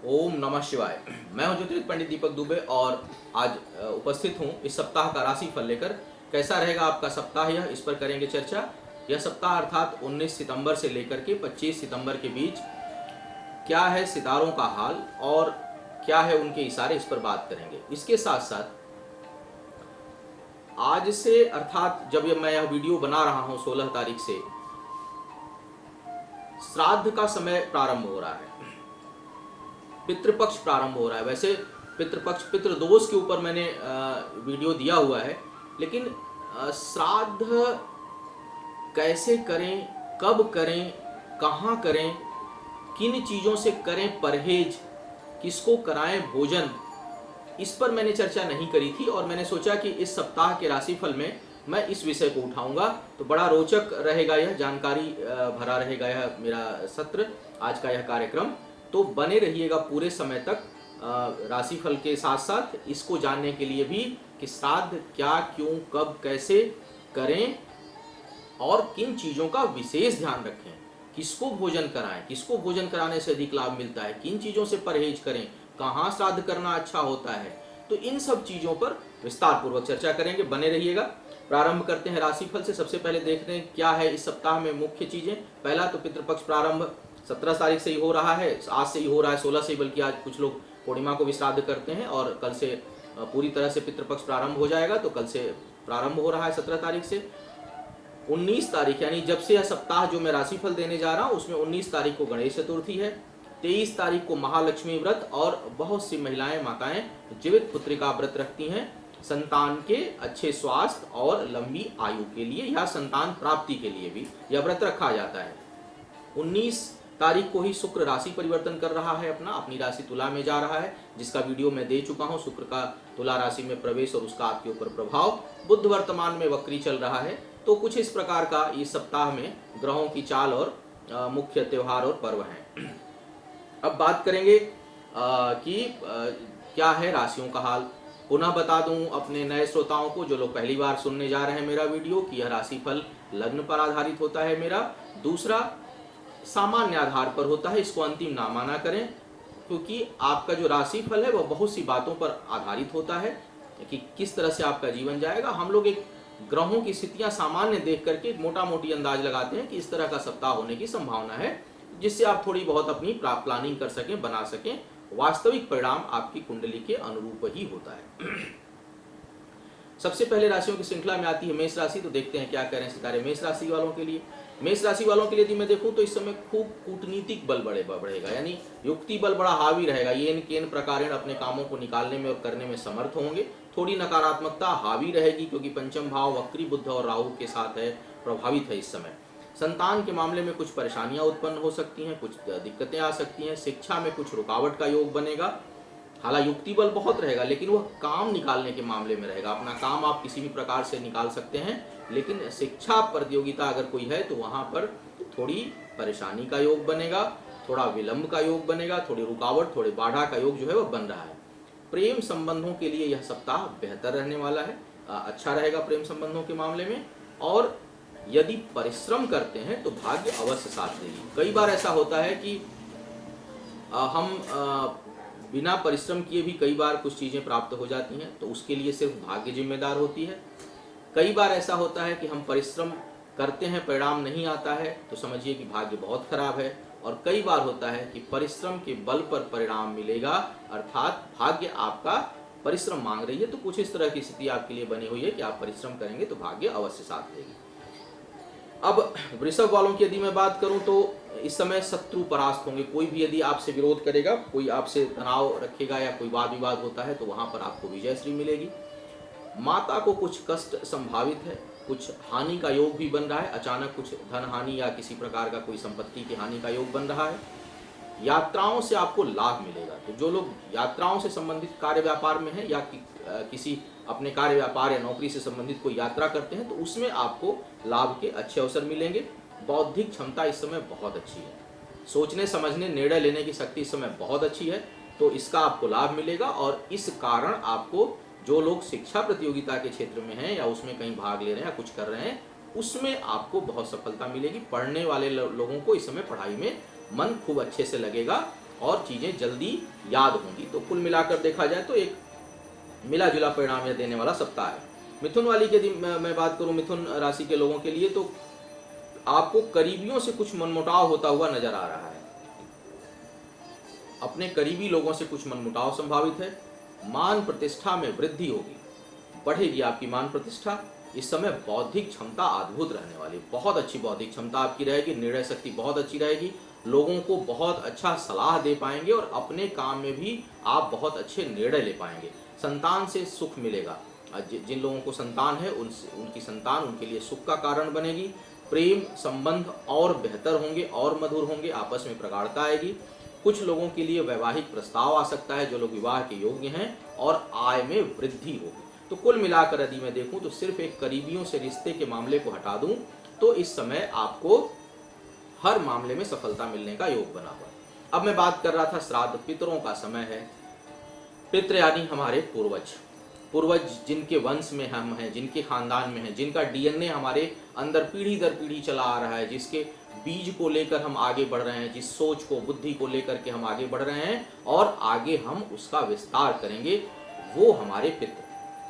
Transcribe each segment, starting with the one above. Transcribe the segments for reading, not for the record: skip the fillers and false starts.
ओम नमः शिवाय। मैं हूं ज्योतिर्विद पंडित दीपक दुबे और आज उपस्थित हूं इस सप्ताह का राशि फल लेकर। कैसा रहेगा आपका सप्ताह, यह इस पर करेंगे चर्चा। यह सप्ताह अर्थात 19 सितंबर से लेकर के 25 सितंबर के बीच क्या है सितारों का हाल और क्या है उनके इशारे, इस पर बात करेंगे। इसके साथ साथ आज से अर्थात जब मैं यह वीडियो बना रहा हूं 16 तारीख से श्राद्ध का समय प्रारंभ हो रहा है, पितृपक्ष प्रारंभ हो रहा है। वैसे पितृपक्ष पितृदोष के ऊपर मैंने वीडियो दिया हुआ है, लेकिन श्राद्ध कैसे करें, कब करें, कहाँ करें, किन चीज़ों से करें परहेज, किसको कराएं भोजन, इस पर मैंने चर्चा नहीं करी थी और मैंने सोचा कि इस सप्ताह के राशिफल में मैं इस विषय को उठाऊंगा। तो बड़ा रोचक रहेगा, यह जानकारी भरा रहेगा यह मेरा सत्र, आज का यह कार्यक्रम। तो बने रहिएगा पूरे समय तक राशिफल के साथ साथ इसको जानने के लिए भी कि श्राद्ध क्या, क्यों, कब, कैसे करें और किन चीज़ों का विशेष ध्यान रखें, किसको भोजन कराएं, किसको भोजन कराने से अधिक लाभ मिलता है, किन चीज़ों से परहेज करें, कहाँ श्राद्ध करना अच्छा होता है। तो इन सब चीज़ों पर विस्तार पूर्वक चर्चा करेंगे, बने रहिएगा। प्रारंभ करते हैं राशिफल से। सबसे पहले देखते हैं क्या है इस सप्ताह में मुख्य चीज़ें। पहला तो पितृपक्ष प्रारंभ 17 तारीख से ही हो रहा है, आज से ही हो रहा है, 16 से ही, बल्कि आज कुछ लोग पूर्णिमा को भी श्राद्ध करते हैं और कल से पूरी तरह से पितृपक्ष प्रारंभ हो जाएगा। तो कल से प्रारंभ हो रहा है 17 तारीख से। 19 तारीख यानी जब से यह सप्ताह जो मैं राशिफल देने जा रहा हूँ उसमें 19 तारीख को गणेश चतुर्थी है, 23 तारीख को महालक्ष्मी व्रत और बहुत सी महिलाएं माताएं जीवित पुत्री का व्रत रखती हैं संतान के अच्छे स्वास्थ्य और लंबी आयु के लिए या संतान प्राप्ति के लिए भी यह व्रत रखा जाता है। 19 तारीख को ही शुक्र राशि परिवर्तन कर रहा है, अपनी राशि तुला में जा रहा है, जिसका वीडियो मैं दे चुका हूं। शुक्र का तुला राशि में प्रवेश और उसका आपके ऊपर प्रभाव। बुध वर्तमान में वक्री चल रहा है। तो कुछ इस प्रकार का इस सप्ताह में ग्रहों की चाल और मुख्य त्योहार और पर्व हैं। अब बात करेंगे कि क्या है राशियों का हाल। पुनः बता दूं अपने नए श्रोताओं को, जो लोग पहली बार सुनने जा रहे हैं मेरा वीडियो, कि यह राशिफल लग्न पर आधारित होता है मेरा। दूसरा, सामान्य आधार पर होता है, इसको अंतिम ना माना करें, क्योंकि आपका जो राशिफल है वह बहुत सी बातों पर आधारित होता है कि किस तरह से आपका जीवन जाएगा। हम लोग एक ग्रहों की स्थितियां सामान्य देख करके मोटा मोटी अंदाज लगाते हैं कि इस तरह का सप्ताह होने की संभावना है, जिससे आप थोड़ी बहुत अपनी प्लानिंग कर सकें, बना सकें। वास्तविक परिणाम आपकी कुंडली के अनुरूप ही होता है। सबसे पहले राशियों की श्रृंखला में आती है मेष राशि। तो देखते हैं क्या कह रहे हैं सितारे मेष राशि वालों के लिए। मेष राशि वालों के लिए यदि मैं देखूं तो इस समय खूब कूटनीतिक बल बढ़ेगा, यानी युक्ति बल बड़ा हावी रहेगा। येन केन प्रकारेण अपने कामों को निकालने में और करने में समर्थ होंगे। थोड़ी नकारात्मकता हावी रहेगी क्योंकि पंचम भाव वक्री बुध और राहु के साथ है, प्रभावित है इस समय। संतान के मामले में कुछ परेशानियां उत्पन्न हो सकती हैं, कुछ दिक्कतें आ सकती हैं। शिक्षा में कुछ रुकावट का योग बनेगा। हालांकि युक्ति बल बहुत रहेगा, लेकिन वह काम निकालने के मामले में रहेगा। अपना काम आप किसी भी प्रकार से निकाल सकते हैं, लेकिन शिक्षा प्रतियोगिता अगर कोई है तो वहां पर थोड़ी परेशानी का योग बनेगा, थोड़ा विलंब का योग बनेगा, थोड़ी रुकावट, थोड़ी बाधा का योग जो है वह बन रहा है। प्रेम संबंधों के लिए यह सप्ताह बेहतर रहने वाला है, अच्छा रहेगा प्रेम संबंधों के मामले में। और यदि परिश्रम करते हैं तो भाग्य अवश्य साथ देगी। कई बार ऐसा होता है कि हम बिना परिश्रम किए भी कई बार कुछ चीज़ें प्राप्त हो जाती हैं, तो उसके लिए सिर्फ भाग्य जिम्मेदार होती है। कई बार ऐसा होता है कि हम परिश्रम करते हैं, परिणाम नहीं आता है, तो समझिए कि भाग्य बहुत खराब है। और कई बार होता है कि परिश्रम के बल पर परिणाम मिलेगा, अर्थात भाग्य आपका परिश्रम मांग रही है। तो कुछ इस तरह की स्थिति आपके लिए बनी हुई है कि आप परिश्रम करेंगे तो भाग्य अवश्य साथ देगी। अब वृषभ वालों की यदि मैं बात करूं तो इस समय शत्रु परास्त होंगे। कोई भी यदि आपसे विरोध करेगा, कोई आपसे तनाव रखेगा या कोई वाद विवाद होता है, तो वहां पर आपको विजय श्री मिलेगी। माता को कुछ कष्ट संभावित है, कुछ हानि का योग भी बन रहा है। अचानक कुछ धन हानि या किसी प्रकार का कोई संपत्ति की हानि का योग बन रहा है। यात्राओं से आपको लाभ मिलेगा। तो जो लोग यात्राओं से संबंधित कार्य व्यापार में हैं या किसी अपने कार्य व्यापार या नौकरी से संबंधित कोई यात्रा करते हैं, तो उसमें आपको लाभ के अच्छे अवसर मिलेंगे। बौद्धिक क्षमता इस समय बहुत अच्छी है, सोचने समझने निर्णय लेने की शक्ति इस समय बहुत अच्छी है, तो इसका आपको लाभ मिलेगा। और इस कारण आपको, जो लोग शिक्षा प्रतियोगिता के क्षेत्र में हैं या उसमें कहीं भाग ले रहे हैं या कुछ कर रहे हैं, उसमें आपको बहुत सफलता मिलेगी। पढ़ने वाले लोगों को इस समय पढ़ाई में मन खूब अच्छे से लगेगा और चीज़ें जल्दी याद होंगी। तो कुल मिलाकर देखा जाए तो एक मिला जुला परिणाम यह देने वाला सप्ताह है। मिथुन वाली के दिन मैं बात करूं, मिथुन राशि के लोगों के लिए, तो आपको करीबियों से कुछ मनमुटाव होता हुआ नजर आ रहा है। अपने करीबी लोगों से कुछ मनमुटाव संभावित है। मान प्रतिष्ठा में वृद्धि होगी, बढ़ेगी आपकी मान प्रतिष्ठा। इस समय बौद्धिक क्षमता अद्भुत रहने वाली, बहुत अच्छी बौद्धिक क्षमता आपकी रहेगी। निर्णय शक्ति बहुत अच्छी रहेगी, लोगों को बहुत अच्छा सलाह दे पाएंगे और अपने काम में भी आप बहुत अच्छे निर्णय ले पाएंगे। संतान से सुख मिलेगा। जिन लोगों को संतान है उनकी संतान उनके लिए सुख का कारण बनेगी। प्रेम संबंध और बेहतर होंगे और मधुर होंगे, आपस में प्रगाढ़ता आएगी। कुछ लोगों के लिए वैवाहिक प्रस्ताव आ सकता है जो लोग विवाह के योग्य हैं, और आय में वृद्धि होगी। तो कुल मिलाकर यदि मैं देखूं तो सिर्फ एक करीबियों से रिश्ते के मामले को हटा दूं तो इस समय आपको हर मामले में सफलता मिलने का योग बना हुआ। अब मैं बात कर रहा था श्राद्ध, पितरों का समय है। पितृ यानी हमारे पूर्वज जिनके वंश में हम हैं, जिनके खानदान में हैं, जिनका डीएनए हमारे अंदर पीढ़ी दर पीढ़ी चला आ रहा है, जिसके बीज को लेकर हम आगे बढ़ रहे हैं, जिस सोच को बुद्धि को लेकर के हम आगे बढ़ रहे हैं और आगे हम उसका विस्तार करेंगे, वो हमारे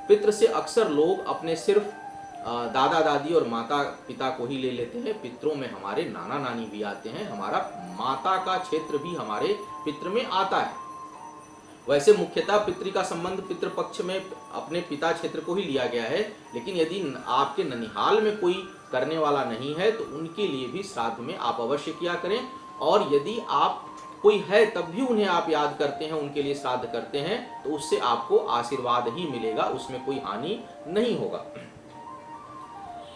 पितृ से अक्सर लोग अपने सिर्फ दादा दादी और माता पिता को ही ले लेते हैं। पितरों में हमारे नाना नानी भी आते हैं, हमारा माता का क्षेत्र भी हमारे पितृ में आता है। वैसे मुख्यतः पितृ का संबंध पितृपक्ष में अपने पिता क्षेत्र को ही लिया गया है, लेकिन यदि आपके ननिहाल में कोई करने वाला नहीं है तो उनके लिए भी श्राद्ध में आप अवश्य किया करें। और यदि आप कोई है तब भी उन्हें आप याद करते हैं, उनके लिए श्राद्ध करते हैं, तो उससे आपको आशीर्वाद ही मिलेगा, उसमें कोई हानि नहीं होगा।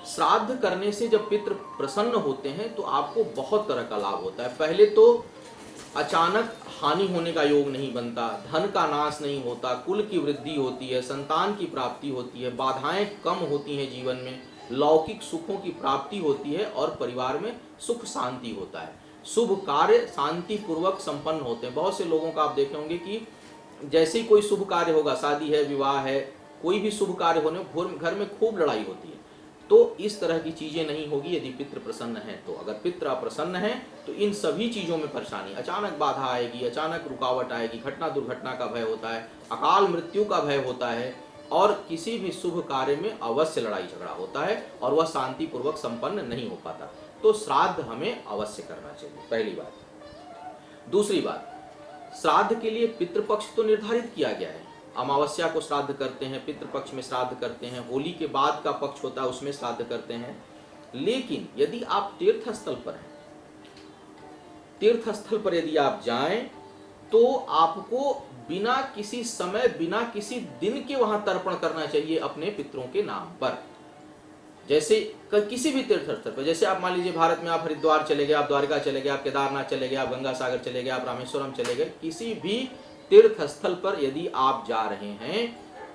श्राद्ध करने से जब पितृ प्रसन्न होते हैं तो आपको बहुत तरह का लाभ होता है। पहले तो अचानक हानि होने का योग नहीं बनता, धन का नाश नहीं होता, कुल की वृद्धि होती है, संतान की प्राप्ति होती है, बाधाएं कम होती हैं जीवन में, लौकिक सुखों की प्राप्ति होती है और परिवार में सुख शांति होता है। शुभ कार्य शांति पूर्वक संपन्न होते हैं। बहुत से लोगों का आप देखे होंगे कि जैसे ही कोई शुभ कार्य होगा, शादी है, विवाह है, कोई भी शुभ कार्य होने घर में खूब लड़ाई होती है। तो इस तरह की चीजें नहीं होगी यदि पितृ प्रसन्न है तो। अगर पितृ अप्रसन्न है तो इन सभी चीजों में परेशानी, अचानक बाधा आएगी, अचानक रुकावट आएगी, घटना दुर्घटना का भय होता है, अकाल मृत्यु का भय होता है, और किसी भी शुभ कार्य में अवश्य लड़ाई झगड़ा होता है और वह शांति पूर्वक संपन्न नहीं हो पाता। तो श्राद्ध हमें अवश्य करना चाहिए, पहली बात। दूसरी बात, श्राद्ध के लिए पितृपक्ष तो निर्धारित किया गया है। अमावस्या को श्राद्ध करते हैं, पितृपक्ष में श्राद्ध करते हैं, होली के बाद का पक्ष होता है उसमें श्राद्ध करते हैं। लेकिन यदि आप तीर्थस्थल पर हैं, तीर्थस्थल पर यदि आप जाएं तो आपको बिना किसी समय, बिना किसी दिन के वहां तर्पण करना चाहिए अपने पितरों के नाम पर। जैसे किसी भी तीर्थस्थल पर, जैसे आप मान लीजिए भारत में आप हरिद्वार चले गए, आप द्वारका चले गए, आप केदारनाथ चले गए, आप गंगा सागर चले गए, आप रामेश्वरम चले गए, किसी भी तीर्थ स्थल पर यदि आप जा रहे हैं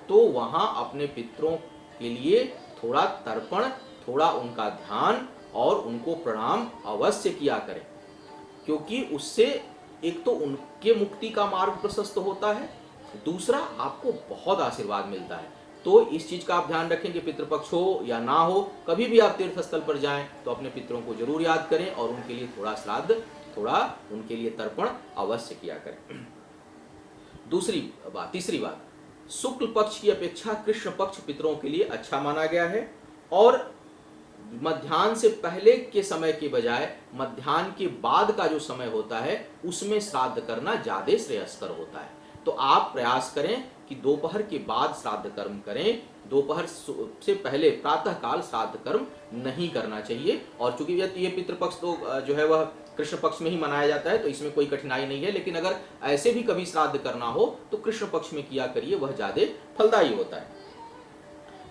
तो वहां अपने पितरों के लिए थोड़ा तर्पण, थोड़ा उनका ध्यान और उनको प्रणाम अवश्य किया करें, क्योंकि उससे एक तो उनके मुक्ति का मार्ग प्रशस्त होता है, दूसरा आपको बहुत आशीर्वाद मिलता है। तो इस चीज का आप ध्यान रखें कि पितृपक्ष हो या ना हो, कभी भी आप तीर्थ स्थल पर जाएं तो अपने पितरों को जरूर याद करें और उनके लिए थोड़ा श्राद्ध, थोड़ा उनके लिए तर्पण अवश्य किया करें। तीसरी बात, शुक्ल पक्ष की अपेक्षा कृष्ण पक्ष पितरों के लिए अच्छा माना गया है और मध्याह्न से पहले के समय के बजाय मध्याह्न के बाद का जो समय होता है उसमें श्राद्ध करना ज्यादा श्रेयस्कर होता है। तो आप प्रयास करें कि दोपहर के बाद श्राद्ध कर्म करें, दोपहर से पहले प्रातः काल श्राद्ध कर्म नहीं करना चाहिए। और चूंकि ये पितृपक्ष तो जो है वह कृष्ण पक्ष में ही मनाया जाता है तो इसमें कोई कठिनाई नहीं है, लेकिन अगर ऐसे भी कभी श्राद्ध करना हो तो कृष्ण पक्ष में किया करिए, वह ज्यादा फलदायी होता है।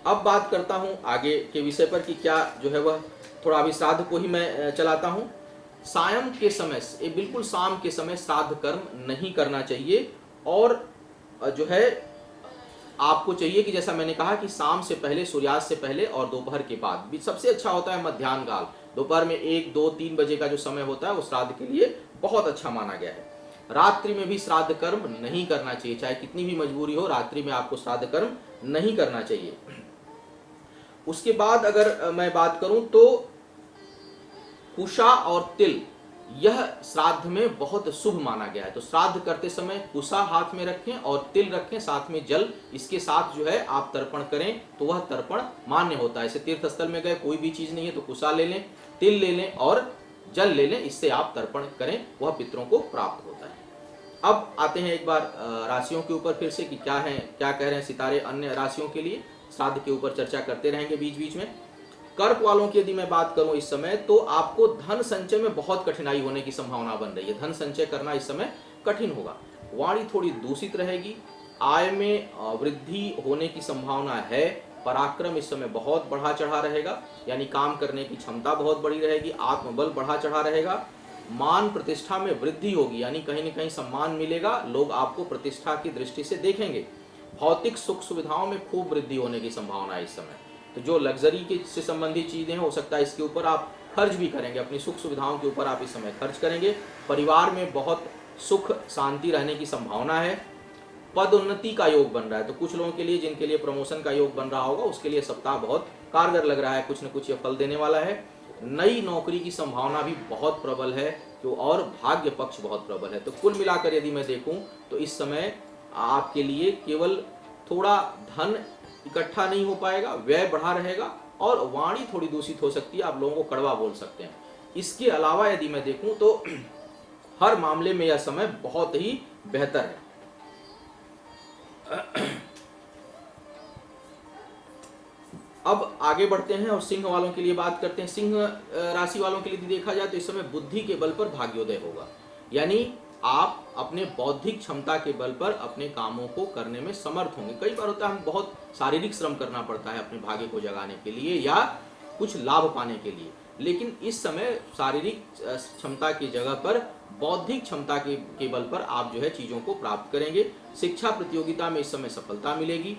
अब बात करता हूं आगे के विषय पर कि क्या जो है वह थोड़ा अभी श्राद्ध को ही मैं चलाता हूं। सायं के समय, बिल्कुल शाम के समय श्राद्ध कर्म नहीं करना चाहिए और जो है आपको चाहिए कि जैसा मैंने कहा कि शाम से पहले, सूर्यास्त से पहले और दोपहर के बाद। सबसे अच्छा होता है मध्याह्न काल, दोपहर में 1, 2, 3 बजे का जो समय होता है वो श्राद्ध के लिए बहुत अच्छा माना गया है। रात्रि में भी श्राद्ध कर्म नहीं करना चाहिए, चाहे कितनी भी मजबूरी हो, रात्रि में आपको श्राद्ध कर्म नहीं करना चाहिए। उसके बाद अगर मैं बात करूं तो कुशा और तिल यह श्राद्ध में बहुत शुभ माना गया है। तो श्राद्ध करते समय कुसा हाथ में रखें और तिल रखें, साथ में जल, इसके साथ जो है आप तर्पण करें तो वह तर्पण मान्य होता है। ऐसे तीर्थ स्थल में गए, कोई भी चीज नहीं है तो कुसा ले लें, तिल ले लें और जल ले लें, इससे आप तर्पण करें, वह पितरों को प्राप्त होता है। अब आते हैं एक बार राशियों के ऊपर फिर से कि क्या है, क्या कह रहे हैं सितारे अन्य राशियों के लिए। श्राद्ध के ऊपर चर्चा करते रहेंगे बीच बीच में। कर्क वालों की यदि मैं बात करूं इस समय, तो आपको धन संचय में बहुत कठिनाई होने की संभावना बन रही है। धन संचय करना इस समय कठिन होगा। वाणी थोड़ी दूषित रहेगी, आय में वृद्धि होने की संभावना है। पराक्रम इस समय बहुत बढ़ा चढ़ा रहेगा, यानी काम करने की क्षमता बहुत बड़ी रहेगी, आत्मबल बढ़ा चढ़ा रहेगा। मान प्रतिष्ठा में वृद्धि होगी, यानी कहीं न कहीं सम्मान मिलेगा, लोग आपको प्रतिष्ठा की दृष्टि से देखेंगे। भौतिक सुख सुविधाओं में खूब वृद्धि होने की संभावना है इस समय। तो जो लग्जरी के से संबंधित चीजें हो सकता है इसके ऊपर आप खर्च भी करेंगे, अपनी सुख सुविधाओं के ऊपर आप इस समय खर्च करेंगे। परिवार में बहुत सुख शांति रहने की संभावना है। पद उन्नति का योग बन रहा है, तो कुछ लोगों के लिए जिनके लिए प्रमोशन का योग बन रहा होगा उसके लिए सप्ताह बहुत कारगर लग रहा है, कुछ न कुछ ये फल देने वाला है। नई नौकरी की संभावना भी बहुत प्रबल है, तो और भाग्य पक्ष बहुत प्रबल है। तो कुल मिलाकर यदि मैं देखूं तो इस समय आपके लिए केवल थोड़ा धन इकट्ठा नहीं हो पाएगा, व्यय बढ़ा रहेगा और वाणी थोड़ी दूषित हो सकती है, आप लोगों को कड़वा बोल सकते हैं। इसके अलावा यदि मैं देखूं तो हर मामले में यह समय बहुत ही बेहतर है। अब आगे बढ़ते हैं और सिंह वालों के लिए बात करते हैं। सिंह राशि वालों के लिए देखा जाए तो इस समय बुद्धि के बल पर भाग्योदय होगा, यानी आप अपने बौद्धिक क्षमता के बल पर अपने कामों को करने में समर्थ होंगे। कई बार होता है हम बहुत शारीरिक श्रम करना पड़ता है अपने भाग्य को जगाने के लिए या कुछ लाभ पाने के लिए, लेकिन इस समय शारीरिक क्षमता की जगह पर बौद्धिक क्षमता के बल पर आप जो है चीजों को प्राप्त करेंगे। शिक्षा प्रतियोगिता में इस समय सफलता मिलेगी।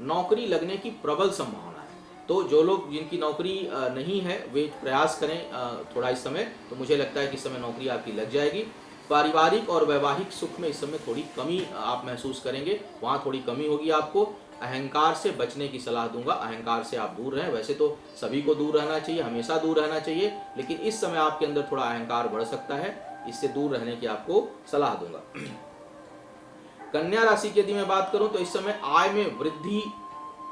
नौकरी लगने की प्रबल संभावना है, तो जो लोग जिनकी नौकरी नहीं है वे प्रयास करें थोड़ा इस समय, तो मुझे लगता है कि इस समय नौकरी आपकी लग जाएगी। पारिवारिक और वैवाहिक सुख में इस समय थोड़ी कमी आप महसूस करेंगे, वहाँ थोड़ी कमी होगी आपको। अहंकार से बचने की सलाह दूंगा, अहंकार से आप दूर रहें। वैसे तो सभी को दूर रहना चाहिए, हमेशा दूर रहना चाहिए, लेकिन इस समय आपके अंदर थोड़ा अहंकार बढ़ सकता है, इससे दूर रहने की आपको सलाह दूंगा। कन्या राशि की यदि मैं बात करूं तो इस समय आय में वृद्धि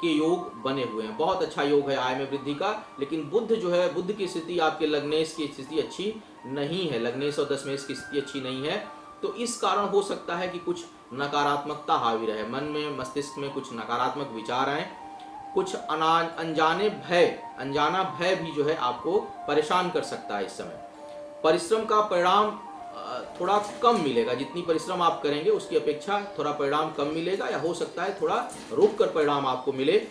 के योग बने हुए हैं, बहुत अच्छा योग है आय में वृद्धि का। लेकिन बुध जो है, बुध की स्थिति आपके लग्नेश की स्थिति अच्छी नहीं है, लग्नेश और दशमेश की स्थिति अच्छी नहीं है, तो इस कारण हो सकता है कि कुछ नकारात्मकता हावी रहे, मन में मस्तिष्क में कुछ नकारात्मक विचार आए, कुछ अनजाना भय भी जो है आपको परेशान कर सकता है इस समय। परिश्रम का परिणाम थोड़ा कम मिलेगा, जितनी परिश्रम आप करेंगे उसकी अपेक्षा थोड़ा परिणाम कम मिलेगा, या हो सकता है थोड़ा रुक कर परिणाम आपको मिले।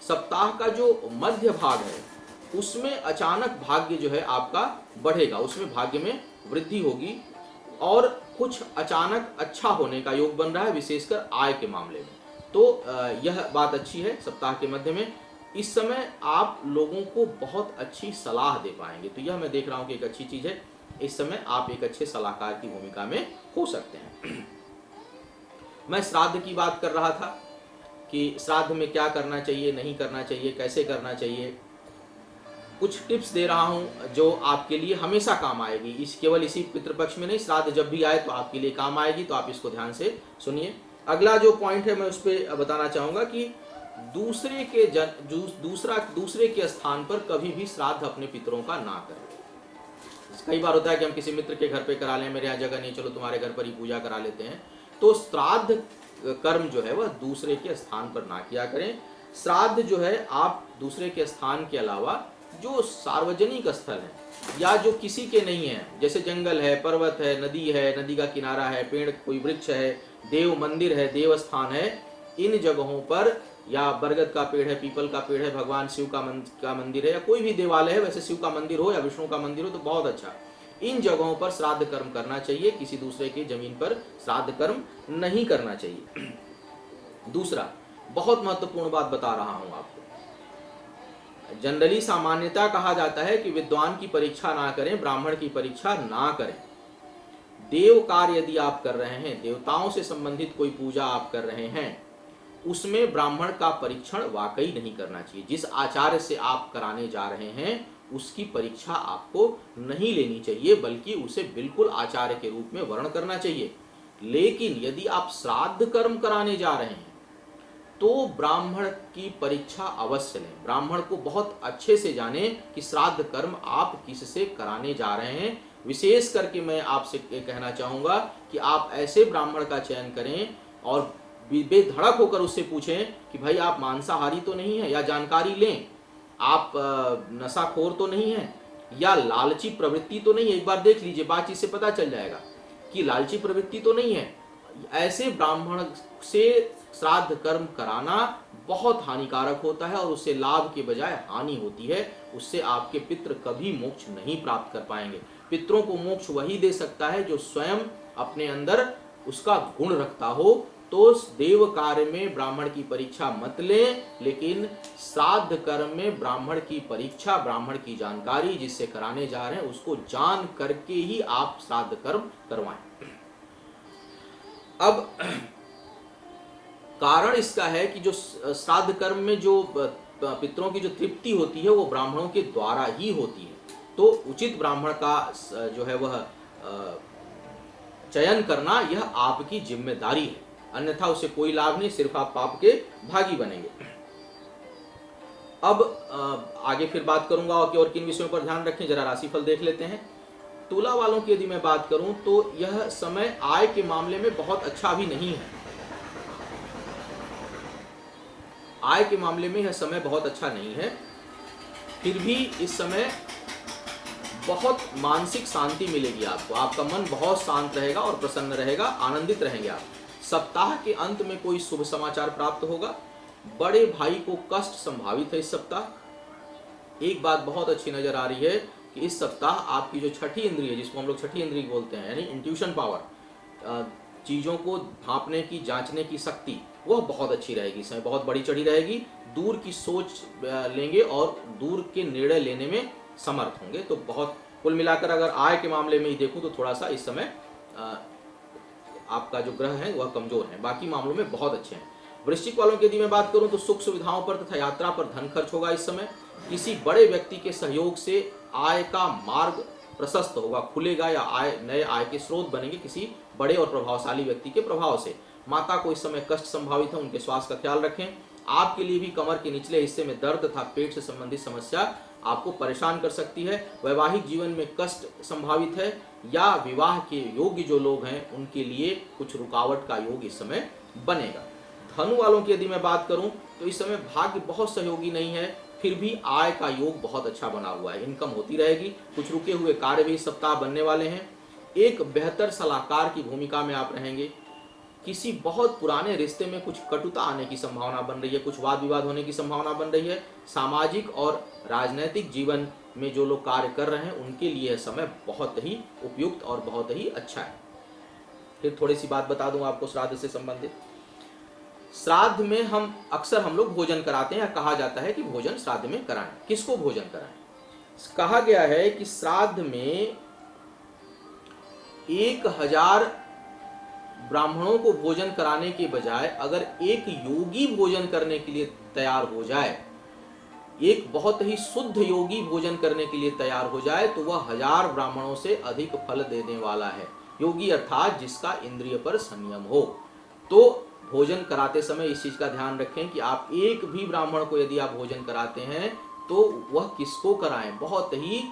सप्ताह का जो मध्य भाग है उसमें अचानक भाग्य जो है आपका बढ़ेगा, उसमें भाग्य में वृद्धि होगी और कुछ अचानक अच्छा होने का योग बन रहा है, विशेषकर आय के मामले में। तो यह बात अच्छी है सप्ताह के मध्य में। इस समय आप लोगों को बहुत अच्छी सलाह दे पाएंगे, तो यह मैं देख रहा हूँ कि एक अच्छी चीज़ है। इस समय आप एक अच्छे सलाहकार की भूमिका में हो सकते हैं। मैं श्राद्ध की बात कर रहा था कि श्राद्ध में क्या करना चाहिए, नहीं करना चाहिए, कैसे करना चाहिए। कुछ टिप्स दे रहा हूं जो आपके लिए हमेशा काम आएगी, केवल इसी पितृपक्ष में नहीं, श्राद्ध जब भी आए तो आपके लिए काम आएगी, तो आप इसको ध्यान से सुनिए। अगला जो पॉइंट है मैं उस पर बताना चाहूँगा कि दूसरे के स्थान पर कभी भी श्राद्ध अपने पितरों का ना करें। कई बार होता है कि हम किसी मित्र के घर पे करा लें, मेरे यहाँ जगह नहीं, चलो तुम्हारे घर पर ही पूजा करा लेते हैं, तो श्राद्ध कर्म जो है वह दूसरे के स्थान पर ना किया करें। श्राद्ध जो है आप दूसरे के स्थान के अलावा जो सार्वजनिक स्थल है या जो किसी के नहीं है, जैसे जंगल है, पर्वत है, नदी का किनारा है, पेड़ कोई वृक्ष है, देव मंदिर है, देव स्थान है, इन जगहों पर, या बरगद का पेड़ है, पीपल का पेड़ है, भगवान शिव का मंदिर है, या कोई भी देवालय है, वैसे शिव का मंदिर हो या विष्णु का मंदिर हो तो बहुत अच्छा, इन जगहों पर श्राद्ध कर्म करना चाहिए। किसी दूसरे की जमीन पर श्राद्ध कर्म नहीं करना चाहिए। दूसरा बहुत महत्वपूर्ण बात बता रहा हूं आपको, जनरली सामान्यता कहा जाता है कि विद्वान की परीक्षा ना करें, ब्राह्मण की परीक्षा ना करें। देव कार्य यदि आप कर रहे हैं, देवताओं से संबंधित कोई पूजा आप कर रहे हैं, उसमें ब्राह्मण का परीक्षण वाकई नहीं करना चाहिए। जिस आचार्य से आप कराने जा रहे हैं उसकी परीक्षा आपको नहीं लेनी चाहिए, बल्कि उसे बिल्कुल आचार्य के रूप में वर्ण करना चाहिए। लेकिन यदि आप श्राद्ध कर्म कराने जा रहे हैं तो ब्राह्मण की परीक्षा अवश्य लें। ब्राह्मण को बहुत अच्छे से जाने कि श्राद्ध कर्म आप किससे कराने जा रहे हैं। विशेष करके मैं आपसे कहना चाहूँगा कि आप ऐसे ब्राह्मण का चयन करें और बेधड़क होकर उससे पूछें कि भाई आप मांसाहारी तो नहीं हैं, या जानकारी लें आप नशाखोर तो नहीं हैं, या लालची प्रवृत्ति तो नहीं है। एक बार देख लीजिए, बातचीत से पता चल जाएगा कि लालची प्रवृत्ति तो नहीं है। ऐसे ब्राह्मण से श्राद्ध कर्म कराना बहुत हानिकारक होता है और उससे लाभ के बजाय हानि होती है। उससे आपके पितृ कभी मोक्ष नहीं प्राप्त कर पाएंगे। पितरों को मोक्ष वही दे सकता है जो स्वयं अपने अंदर उसका गुण रखता हो। तो देव कार्य में ब्राह्मण की परीक्षा मत लें, लेकिन श्राद्ध कर्म में ब्राह्मण की परीक्षा, ब्राह्मण की जानकारी जिससे कराने जा रहे हैं उसको जान करके ही आप श्राद्ध कर्म करवाएं। अब कारण इसका है कि जो श्राद्ध कर्म में जो पितरों की जो तृप्ति होती है वो ब्राह्मणों के द्वारा ही होती है। तो उचित ब्राह्मण का जो है वह चयन करना यह आपकी जिम्मेदारी है, अन्यथा उसे कोई लाभ नहीं, सिर्फ आप पाप के भागी बनेंगे। अब आगे फिर बात करूंगा कि और किन विषयों पर ध्यान रखें। जरा राशिफल देख लेते हैं। तुला वालों की यदि मैं बात करूं तो यह समय आय के मामले में बहुत अच्छा भी नहीं है। आय के मामले में यह समय बहुत अच्छा नहीं है, फिर भी इस समय बहुत मानसिक शांति मिलेगी आपको। आपका मन बहुत शांत रहेगा और प्रसन्न रहेगा, आनंदित रहेंगे आप। सप्ताह के अंत में कोई शुभ समाचार प्राप्त होगा। बड़े भाई को कष्ट संभावित है इस सप्ताह। एक बात बहुत अच्छी नजर आ रही है कि इस सप्ताह आपकी जो छठी इंद्रिय, जिसको हम लोग छठी इंद्रिय बोलते हैं, यानी इंट्यूशन पावर, चीज़ों को भांपने की, जांचने की शक्ति, वह बहुत अच्छी रहेगी। इस समय बहुत बड़ी चढ़ी रहेगी। दूर की सोच लेंगे और दूर के निर्णय लेने में समर्थ होंगे। तो बहुत कुल मिलाकर अगर आय के मामले में ही देखूं तो थोड़ा सा इस समय आपका जो ग्रह है वह कमजोर है, बाकी मामलों में बहुत अच्छे हैं। वृश्चिक वालों की यदि मैं बात करूं तो सुख सुविधाओं पर तथा यात्रा पर धन खर्च होगा इस समय। किसी बड़े व्यक्ति के सहयोग से आय का मार्ग प्रशस्त होगा, खुलेगा, या नए आय के स्रोत बनेंगे किसी बड़े और प्रभावशाली व्यक्ति के प्रभाव से। माता को इस समय कष्ट संभावित है, उनके स्वास्थ्य का ख्याल रखें। आपके लिए भी कमर के निचले हिस्से में दर्द तथा पेट से संबंधित समस्या आपको परेशान कर सकती है। वैवाहिक जीवन में कष्ट संभावित है, या विवाह के योग्य जो लोग हैं उनके लिए कुछ रुकावट का योग इस समय बनेगा। धनु वालों की यदि मैं बात करूं तो इस समय भाग्य बहुत सहयोगी नहीं है, फिर भी आय का योग बहुत अच्छा बना हुआ है, इनकम होती रहेगी। कुछ रुके हुए कार्य भी इस सप्ताह बनने वाले हैं। एक बेहतर सलाहकार की भूमिका में आप रहेंगे। किसी बहुत पुराने रिश्ते में कुछ कटुता आने की संभावना बन रही है, कुछ वाद विवाद होने की संभावना बन रही है। सामाजिक और राजनैतिक जीवन में जो लोग कार्य कर रहे हैं उनके लिए यह समय बहुत ही उपयुक्त और बहुत ही अच्छा है। फिर थोड़ी सी बात बता दूं आपको श्राद्ध से संबंधित। श्राद्ध में हम लोग भोजन कराते हैं, या कहा जाता है कि भोजन श्राद्ध में कराएं। किसको भोजन कराएं? कहा गया है कि श्राद्ध में 1000 ब्राह्मणों को भोजन कराने के बजाय अगर एक योगी भोजन करने के लिए तैयार हो जाए, एक बहुत ही शुद्ध योगी भोजन करने के लिए तैयार हो जाए, तो वह 1000 ब्राह्मणों से अधिक फल देने वाला है। योगी अर्थात जिसका इंद्रिय पर संयम हो। तो भोजन कराते समय इस चीज का ध्यान रखें कि आप एक भी ब्राह्मण को यदि आप भोजन कराते हैं तो वह किसको कराएं? बहुत ही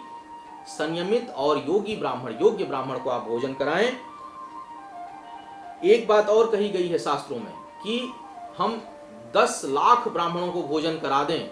संयमित और योगी ब्राह्मण, योग्य ब्राह्मण को आप भोजन कराएं। एक बात और कही गई है शास्त्रों में कि हम 10 लाख ब्राह्मणों को भोजन करा दें,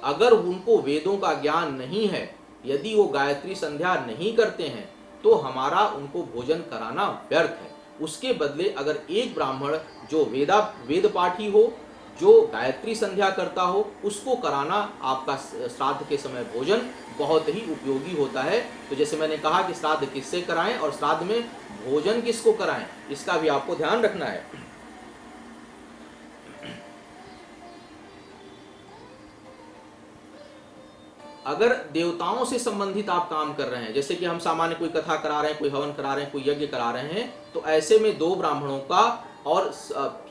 अगर उनको वेदों का ज्ञान नहीं है, यदि वो गायत्री संध्या नहीं करते हैं, तो हमारा उनको भोजन कराना व्यर्थ है। उसके बदले अगर एक ब्राह्मण जो वेद पाठी हो, जो गायत्री संध्या करता हो, उसको कराना आपका श्राद्ध के समय भोजन बहुत ही उपयोगी होता है। तो जैसे मैंने कहा कि श्राद्ध किससे कराएं और श्राद्ध में भोजन किसको कराएं, इसका भी आपको ध्यान रखना है। अगर देवताओं से संबंधित आप काम कर रहे हैं, जैसे कि हम सामान्य कोई कथा करा रहे हैं, कोई हवन करा रहे हैं, कोई यज्ञ करा रहे हैं, तो ऐसे में 2 ब्राह्मणों का, और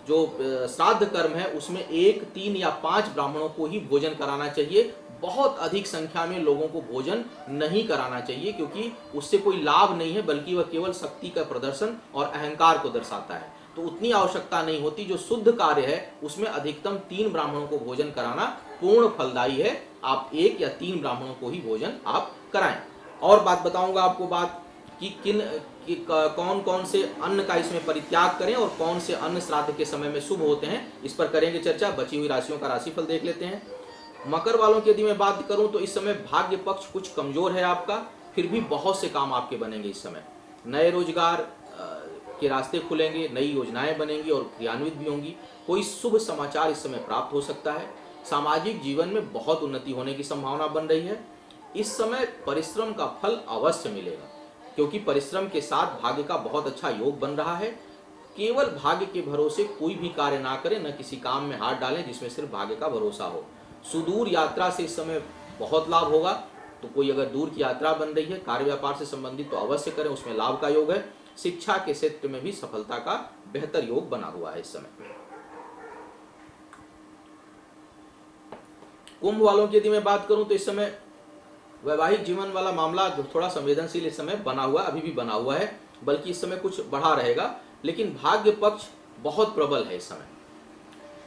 जो श्राद्ध कर्म है उसमें 1, 3 या 5 ब्राह्मणों को ही भोजन कराना चाहिए। बहुत अधिक संख्या में लोगों को भोजन नहीं कराना चाहिए, क्योंकि उससे कोई लाभ नहीं है, बल्कि वह केवल शक्ति का प्रदर्शन और अहंकार को दर्शाता है। तो उतनी आवश्यकता नहीं होती। जो शुद्ध कार्य है उसमें अधिकतम 3 ब्राह्मणों को भोजन कराना पूर्ण फलदायी है। आप 1 या 3 ब्राह्मणों को ही भोजन आप कराएं। और बात बताऊंगा आपको कि कौन कौन से अन्न का इसमें परित्याग करें और कौन से अन्न श्राद्ध के समय में शुभ होते हैं, इस पर करेंगे चर्चा। बची हुई राशियों का राशिफल देख लेते हैं। मकर वालों की यदि मैं बात करूं तो इस समय भाग्य पक्ष कुछ कमजोर है आपका, फिर भी बहुत से काम आपके बनेंगे इस समय। नए रोजगार के रास्ते खुलेंगे, नई योजनाएं बनेंगी और क्रियान्वित भी होंगी। कोई शुभ समाचार इस समय प्राप्त हो सकता है। सामाजिक जीवन में बहुत उन्नति होने की संभावना बन रही है। इस समय परिश्रम का फल अवश्य मिलेगा, क्योंकि परिश्रम के साथ भाग्य का बहुत अच्छा योग बन रहा है। केवल भाग्य के भरोसे कोई भी कार्य ना करें, न किसी काम में हाथ डालें जिसमें सिर्फ भाग्य का भरोसा हो। सुदूर यात्रा से इस समय बहुत लाभ होगा। तो कोई अगर दूर की यात्रा बन रही है कार्य व्यापार से संबंधित, तो अवश्य करें, उसमें लाभ का योग है। शिक्षा के क्षेत्र में भी सफलता का बेहतर योग बना हुआ है इस समय। कुंभ वालों की यदि मैं बात करूं तो इस समय वैवाहिक जीवन वाला मामला थोड़ा संवेदनशील इस समय बना हुआ, अभी भी बना हुआ है, बल्कि इस समय कुछ बढ़ा रहेगा। लेकिन भाग्य पक्ष बहुत प्रबल है इस समय,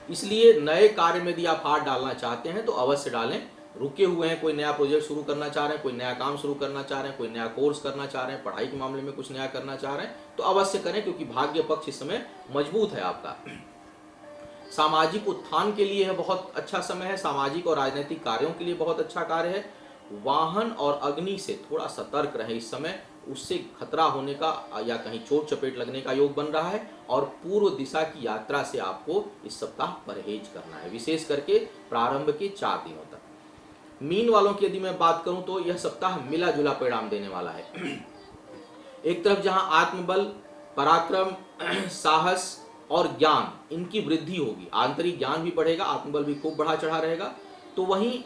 इसलिए नए कार्य में यदि आप हाथ डालना चाहते हैं तो अवश्य डालें। रुके हुए हैं, कोई नया प्रोजेक्ट शुरू करना चाह रहे हैं, कोई नया काम शुरू करना चाह रहे हैं, कोई नया कोर्स करना चाह रहे हैं, पढ़ाई के मामले में कुछ नया करना चाह रहे हैं, तो अवश्य करें, क्योंकि भाग्य पक्ष इस समय मजबूत है आपका। सामाजिक उत्थान के लिए बहुत अच्छा समय है। सामाजिक और राजनीतिक कार्यों के लिए बहुत अच्छा कार्य है। वाहन और अग्नि से थोड़ा सतर्क रहे इस समय, उससे खतरा होने का या कहीं चोट चपेट लगने का योग बन रहा है। और पूर्व दिशा की यात्रा से आपको इस सप्ताह परहेज करना है, विशेष करके प्रारंभ के 4 दिनों तक। मीन वालों की यदि मैं बात करूं तो यह सप्ताह मिला जुला परिणाम देने वाला है। एक तरफ जहां आत्मबल, पराक्रम, साहस और ज्ञान इनकी वृद्धि होगी, आंतरिक ज्ञान भी बढ़ेगा, आत्मबल भी खूब बढ़ा चढ़ा रहेगा, तो वहीं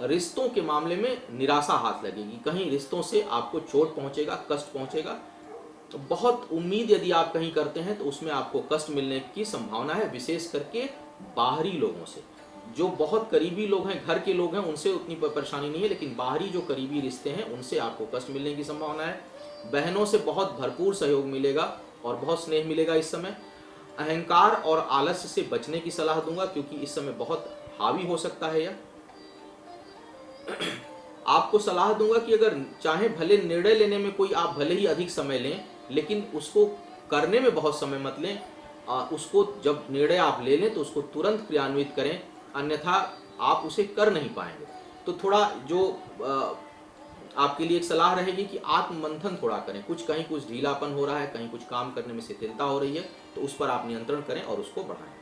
रिश्तों के मामले में निराशा हाथ लगेगी। कहीं रिश्तों से आपको चोट पहुंचेगा, कष्ट पहुंचेगा। तो बहुत उम्मीद यदि आप कहीं करते हैं तो उसमें आपको कष्ट मिलने की संभावना है, विशेष करके बाहरी लोगों से। जो बहुत करीबी लोग हैं, घर के लोग हैं, उनसे उतनी परेशानी नहीं है, लेकिन बाहरी जो करीबी रिश्ते हैं उनसे आपको कष्ट मिलने की संभावना है। बहनों से बहुत भरपूर सहयोग मिलेगा और बहुत स्नेह मिलेगा इस समय। अहंकार और आलस्य से बचने की सलाह दूंगा, क्योंकि इस समय बहुत हावी हो सकता है यह। आपको सलाह दूंगा कि अगर चाहे भले निर्णय लेने में कोई आप भले ही अधिक समय लें, लेकिन उसको करने में बहुत समय मत लें। उसको जब निर्णय आप ले लें तो उसको तुरंत क्रियान्वित करें, अन्यथा आप उसे कर नहीं पाएंगे। तो थोड़ा जो आपके लिए एक सलाह रहेगी कि आत्ममंथन थोड़ा करें। कहीं कुछ ढीलापन हो रहा है, कहीं कुछ काम करने में शिथिलता हो रही है, तो उस पर आप नियंत्रण करें और उसको बढ़ाएं।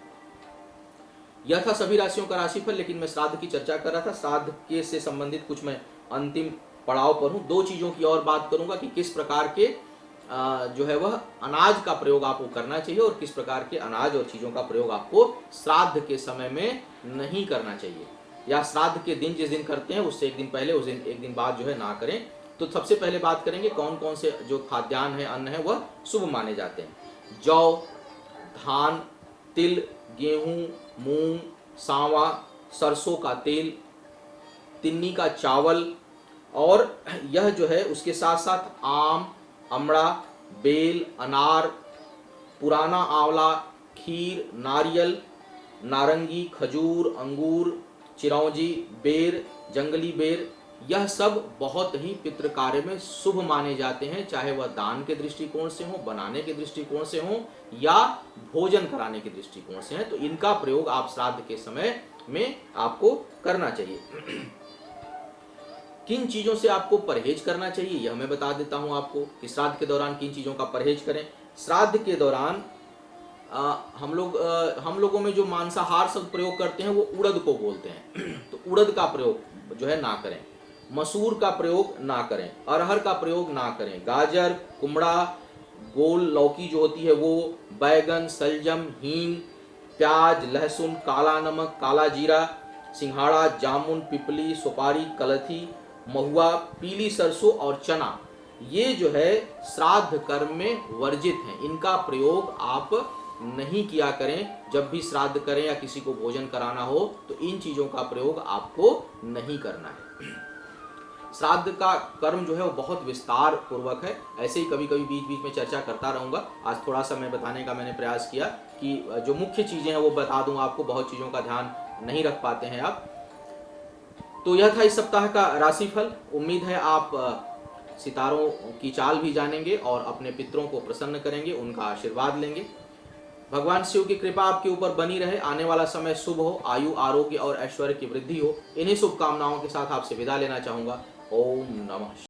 यह था सभी राशियों का राशिफल, लेकिन मैं श्राद्ध की चर्चा कर रहा था। श्राद्ध के से संबंधित कुछ मैं अंतिम पड़ाव पर हूँ। 2 चीज़ों की और बात करूंगा कि किस प्रकार के जो है वह अनाज का प्रयोग आपको करना चाहिए और किस प्रकार के अनाज और चीज़ों का प्रयोग आपको श्राद्ध के समय में नहीं करना चाहिए, या श्राद्ध के दिन जिस दिन करते हैं उससे एक दिन पहले, उस दिन एक दिन बाद जो है ना करें। तो सबसे पहले बात करेंगे कौन कौन से जो खाद्यान्न है, अन्न है, वह शुभ माने जाते हैं। जौ, धान, तिल, गेहूं, मूंग, सांवा, सरसों का तेल, तिन्नी का चावल, और यह जो है उसके साथ साथ आम, अमड़ा, बेल, अनार, पुराना आंवला, खीर, नारियल, नारंगी, खजूर, अंगूर, चिरौंजी, बेर, जंगली बेर, यह सब बहुत ही पितृ कार्य में शुभ माने जाते हैं, चाहे वह दान के दृष्टिकोण से हो, बनाने के दृष्टिकोण से हो, या भोजन कराने के दृष्टिकोण से हैं। तो इनका प्रयोग आप श्राद्ध के समय में आपको करना चाहिए। किन चीजों से आपको परहेज करना चाहिए यह मैं बता देता हूं आपको कि श्राद्ध के दौरान किन चीजों का परहेज करें। श्राद्ध के दौरान हम लोगों में जो मांसाहार शब्द प्रयोग करते हैं वो उड़द को बोलते हैं। तो उड़द का प्रयोग जो है ना करें, मसूर का प्रयोग ना करें, अरहर का प्रयोग ना करें, गाजर, कुमड़ा, गोल लौकी जो होती है वो, बैगन, सलजम, हींग, प्याज, लहसुन, काला नमक, काला जीरा, सिंघाड़ा, जामुन, पिपली, सुपारी, कलथी, महुआ, पीली सरसों और चना, ये जो है श्राद्ध कर्म में वर्जित हैं। इनका प्रयोग आप नहीं किया करें। जब भी श्राद्ध करें या किसी को भोजन कराना हो तो इन चीज़ों का प्रयोग आपको नहीं करना है। श्राद्ध का कर्म जो है वो बहुत विस्तार पूर्वक है, ऐसे ही कभी कभी बीच बीच में चर्चा करता रहूँगा। आज थोड़ा सा मैं बताने का मैंने प्रयास किया कि जो मुख्य चीज़ें हैं वो बता दूँ आपको, बहुत चीज़ों का ध्यान नहीं रख पाते हैं आप। तो यह था इस सप्ताह का राशिफल। उम्मीद है आप सितारों की चाल भी जानेंगे और अपने पितरों को प्रसन्न करेंगे, उनका आशीर्वाद लेंगे। भगवान शिव की कृपा आपके ऊपर बनी रहे, आने वाला समय शुभ हो, आयु आरोग्य और ऐश्वर्य की वृद्धि हो। इन्हीं शुभकामनाओं के साथ आपसे विदा लेना चाहूँगा। ओम नमः शिवाय।